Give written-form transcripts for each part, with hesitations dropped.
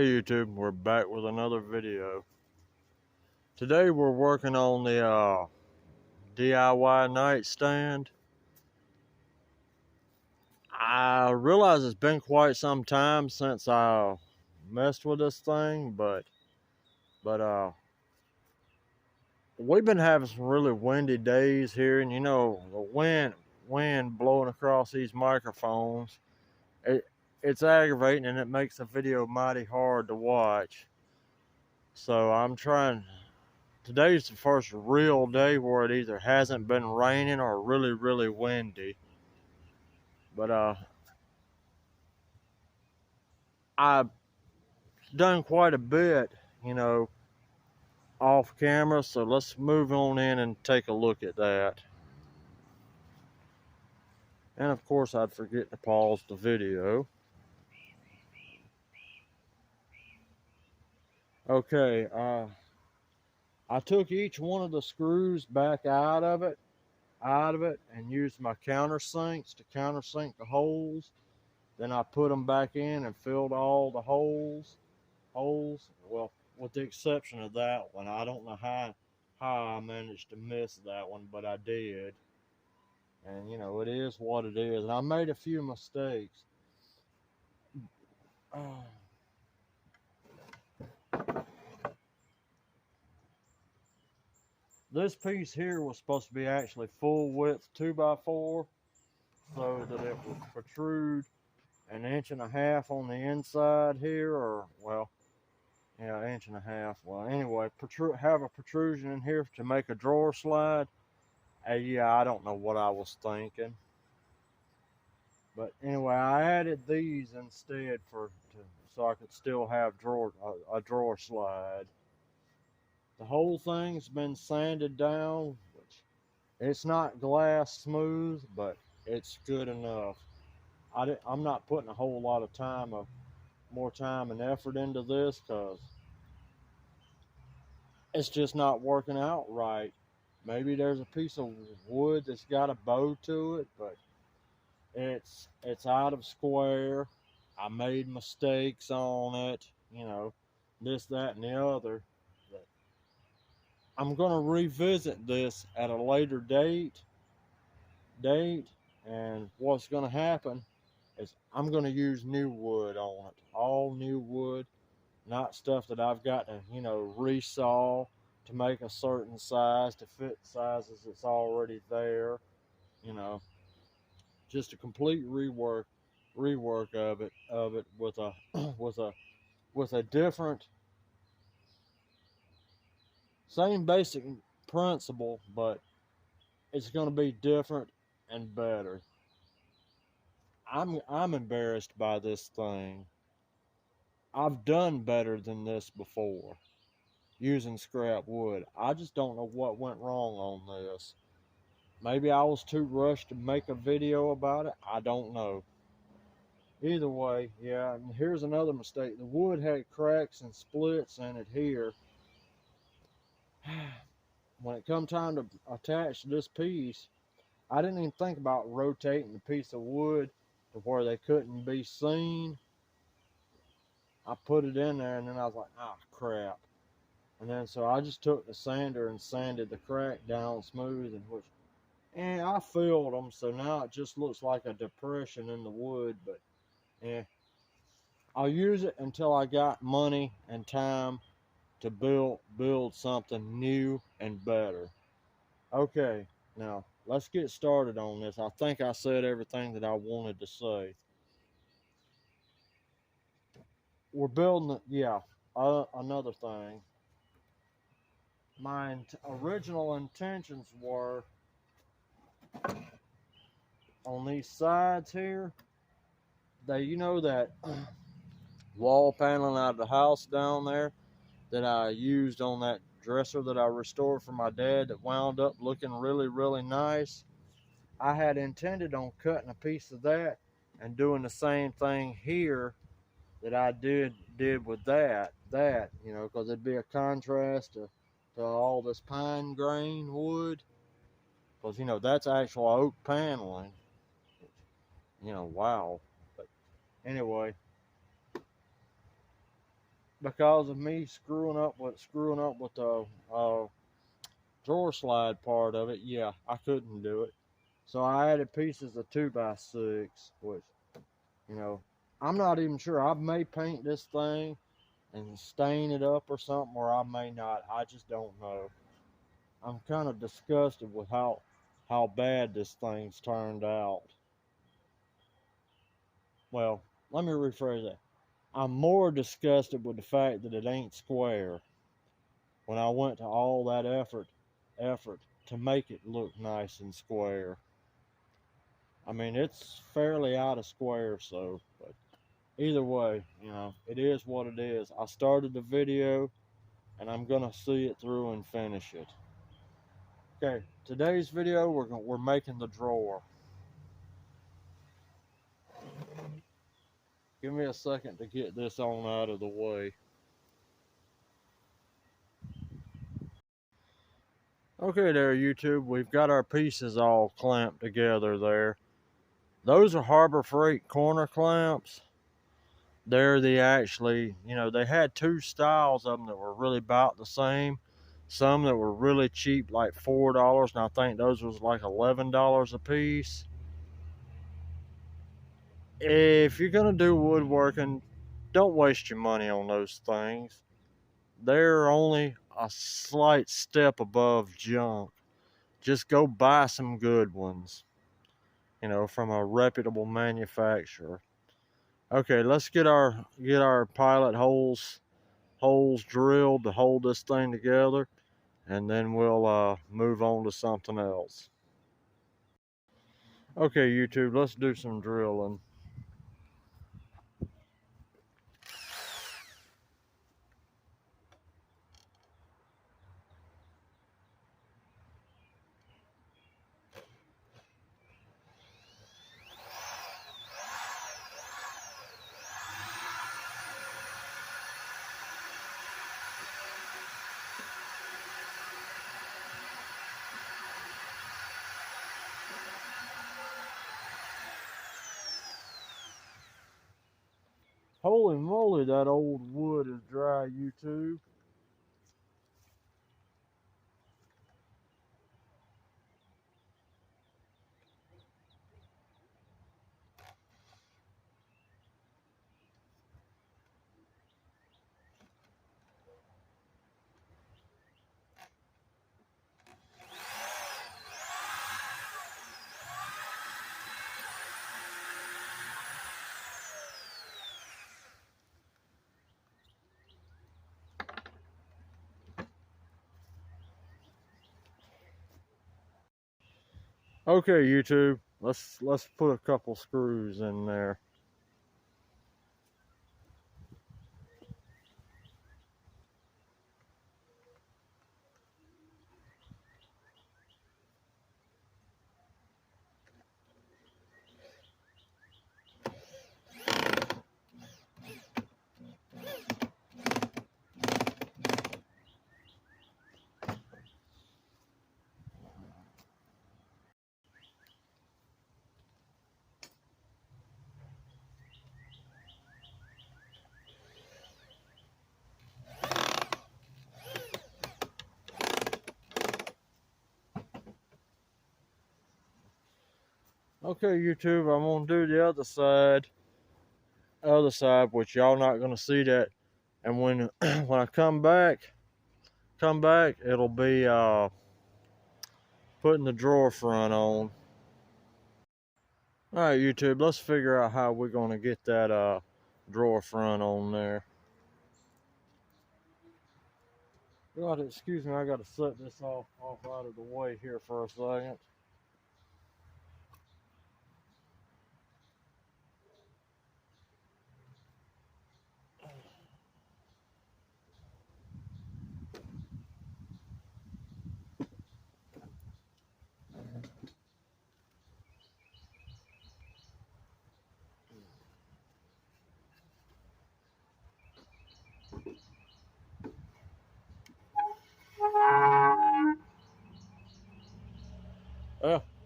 Hey YouTube, we're back with another video. Today we're working on the DIY nightstand. I realize it's been quite some time since I messed with this thing, but we've been having some really windy days here, and you know, the wind blowing across these microphones, it's aggravating and it makes the video mighty hard to watch. So I'm trying. Today's the first real day where it either hasn't been raining or really windy. But I've done quite a bit, you know, off camera, so let's move on in and take a look at that. And of course I'd forget to pause the video. Okay, I took each one of the screws back out of it and used my countersinks to countersink the holes. Then I put them back in and filled all the holes. Well, with the exception of that one. I don't know how I managed to miss that one, but I did. And you know, it is what it is. And I made a few mistakes. This piece here was supposed to be actually full width 2x4, so that it would protrude 1.5 inches on the inside here, or well, yeah, 1.5 inches. Well, anyway, have a protrusion in here to make a drawer slide. Yeah, I don't know what I was thinking. But anyway, I added these instead so I could still have a drawer slide. The whole thing's been sanded down, which it's not glass smooth, but it's good enough. I'm not putting a whole lot of more time and effort into this because it's just not working out right. Maybe there's a piece of wood that's got a bow to it, but it's out of square. I made mistakes on it, you know, this, that, and the other. But I'm going to revisit this at a later date, and what's going to happen is I'm going to use new wood on it, all new wood, not stuff that I've got to, you know, resaw to make a certain size to fit sizes that's already there, you know, just a complete rework of it with a with a different, same basic principle, but it's going to be different and better. I'm embarrassed by this thing. I've done better than this before using scrap wood. I just don't know what went wrong on this. Maybe I was too rushed to make a video about it. I don't know. Either way, yeah, and here's another mistake. The wood had cracks and splits in it here. When it come time to attach this piece, I didn't even think about rotating the piece of wood to where they couldn't be seen. I put it in there and then I was like, ah, crap. And then so I just took the sander and sanded the crack down smooth, and I filled them, so now it just looks like a depression in the wood, but I'll use it until I got money and time to build something new and better. Okay, now let's get started on this. I think I said everything that I wanted to say. We're building it, yeah. Another thing. My original intentions were on these sides here. You know that wall paneling out of the house down there that I used on that dresser that I restored for my dad that wound up looking really nice. I had intended on cutting a piece of that and doing the same thing here that I did with that, you know, because it'd be a contrast to all this pine grain wood, because you know that's actual oak paneling, you know. Wow. But anyway, because of me screwing up with the drawer slide part of it, yeah, I couldn't do it. So I added pieces of 2x6, which, you know, I'm not even sure. I may paint this thing and stain it up or something, or I may not. I just don't know. I'm kind of disgusted with how bad this thing's turned out. Well, let me rephrase that. I'm more disgusted with the fact that it ain't square when I went to all that effort to make it look nice and square. I mean, it's fairly out of square, so, but either way, it is what it is. I started the video and I'm gonna see it through and finish it. Okay, today's video we're making the drawer. Give me a second to get this on out of the way. Okay there, YouTube, we've got our pieces all clamped together there. Those are Harbor Freight corner clamps. They're they had two styles of them that were really about the same. Some that were really cheap, like $4, and I think those was like $11 a piece. If you're gonna do woodworking, don't waste your money on those things. They're only a slight step above junk. Just go buy some good ones, from a reputable manufacturer. Okay, let's get our pilot holes drilled to hold this thing together, and then we'll move on to something else. Okay, YouTube, let's do some drilling. Holy moly, that old wood is dry, YouTube. Okay, YouTube, let's put a couple screws in there. Okay, YouTube, I'm gonna do the other side, which y'all not gonna see that. And when when I come back, it'll be putting the drawer front on. All right, YouTube, let's figure out how we're gonna get that drawer front on there. You got to excuse me, I gotta set this off out of the way here for a second.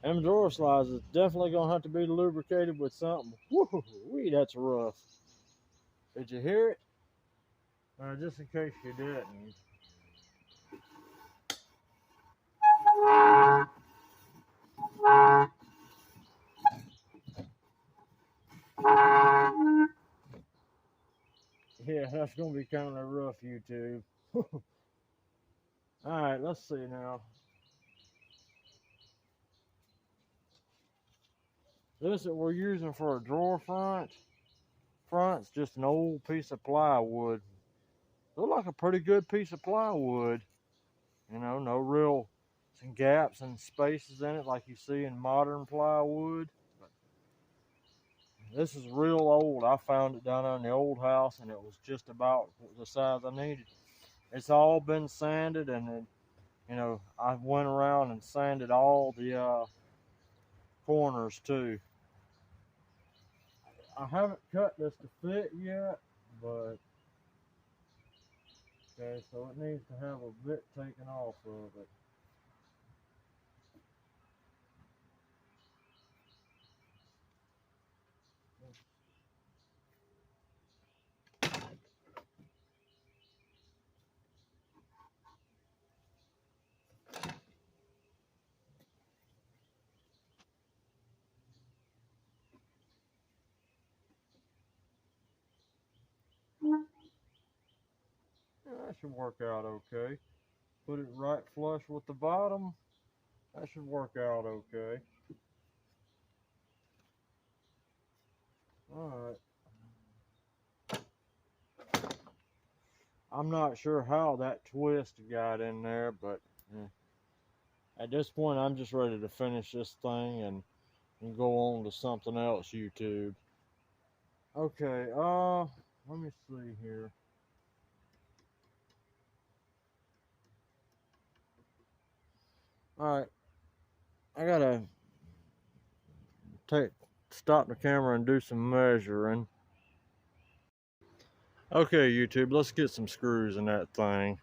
Them drawer slides is definitely gonna have to be lubricated with something. Woo-wee, that's rough. Did you hear it? Just in case you didn't. Yeah, that's gonna be kind of rough, YouTube. Alright, let's see now. This that we're using for a drawer front's just an old piece of plywood. Look like a pretty good piece of plywood. You know, no real some gaps and spaces in it like you see in modern plywood. But this is real old. I found it down in the old house and it was just about the size I needed. It's all been sanded and it, you know, I went around and sanded all the corners too. I haven't cut this to fit yet, but okay, so it needs to have a bit taken off of it. Yeah, that should work out okay. Put it right flush with the bottom. That should work out okay. Alright. I'm not sure how that twist got in there, but at this point I'm just ready to finish this thing and go on to something else, YouTube. Okay, let me see here. Alright, I gotta stop the camera and do some measuring. Okay, YouTube, let's get some screws in that thing.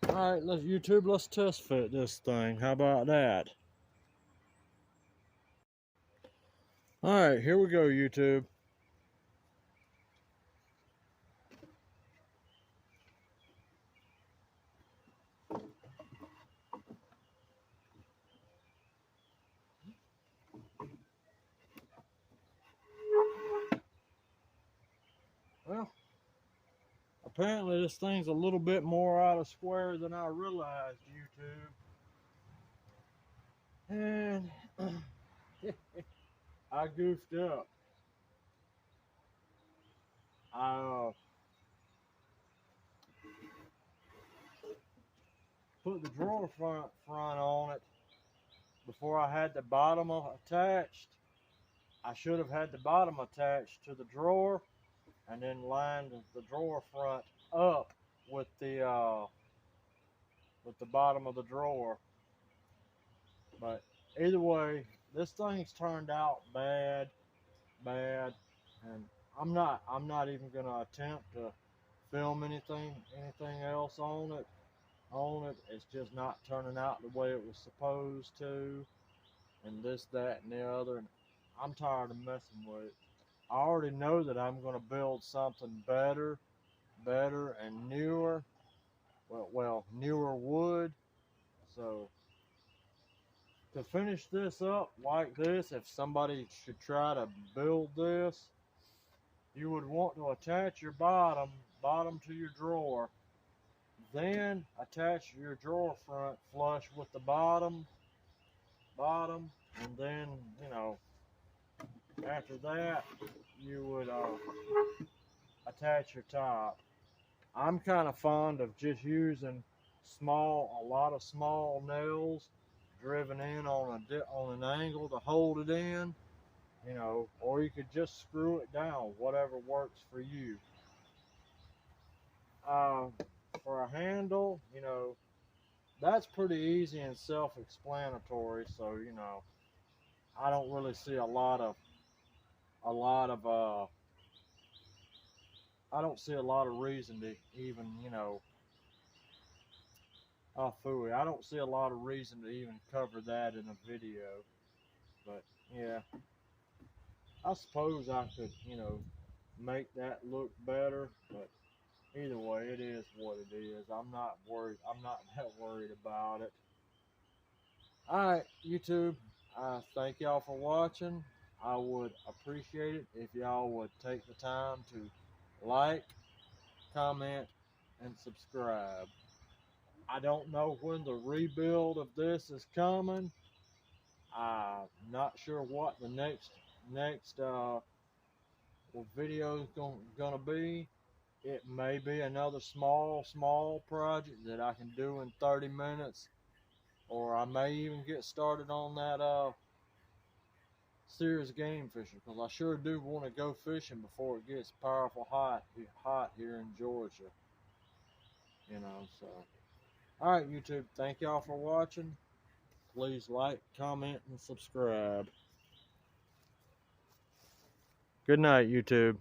Alright, let's test fit this thing. How about that? Alright, here we go, YouTube. Well, apparently this thing's a little bit more out of square than I realized, YouTube. And I goofed up. I put the drawer front on it before I had the bottom attached. I should have had the bottom attached to the drawer and then lined the drawer front up with the bottom of the drawer. But either way, this thing's turned out bad, and I'm not even gonna attempt to film anything else on it. It's just not turning out the way it was supposed to, and this, that, and the other. And I'm tired of messing with it. I already know that I'm gonna build something better and newer. Well, newer wood. So to finish this up like this, if somebody should try to build this, you would want to attach your bottom to your drawer, then attach your drawer front flush with the bottom, and then, you know, after that you would attach your top. I'm kind of fond of just using a lot of small nails driven in on an angle to hold it in, you know, or you could just screw it down, whatever works for you. For a handle, you know, that's pretty easy and self-explanatory. So, you know, I don't really see a lot of I don't see a lot of reason to even, you know, phooey. I don't see a lot of reason to even cover that in a video. But yeah, I suppose I could, you know, make that look better, but either way, it is what it is. I'm not worried. I'm not that worried about it. Alright, YouTube, thank y'all for watching. I would appreciate it if y'all would take the time to like, comment, and subscribe. I don't know when the rebuild of this is coming. I'm not sure what the next video is gonna be. It may be another small project that I can do in 30 minutes, or I may even get started on that serious game fishing, because I sure do want to go fishing before it gets powerful hot here in Georgia. You know, so alright, YouTube, thank y'all for watching. Please like, comment, and subscribe. Good night, YouTube.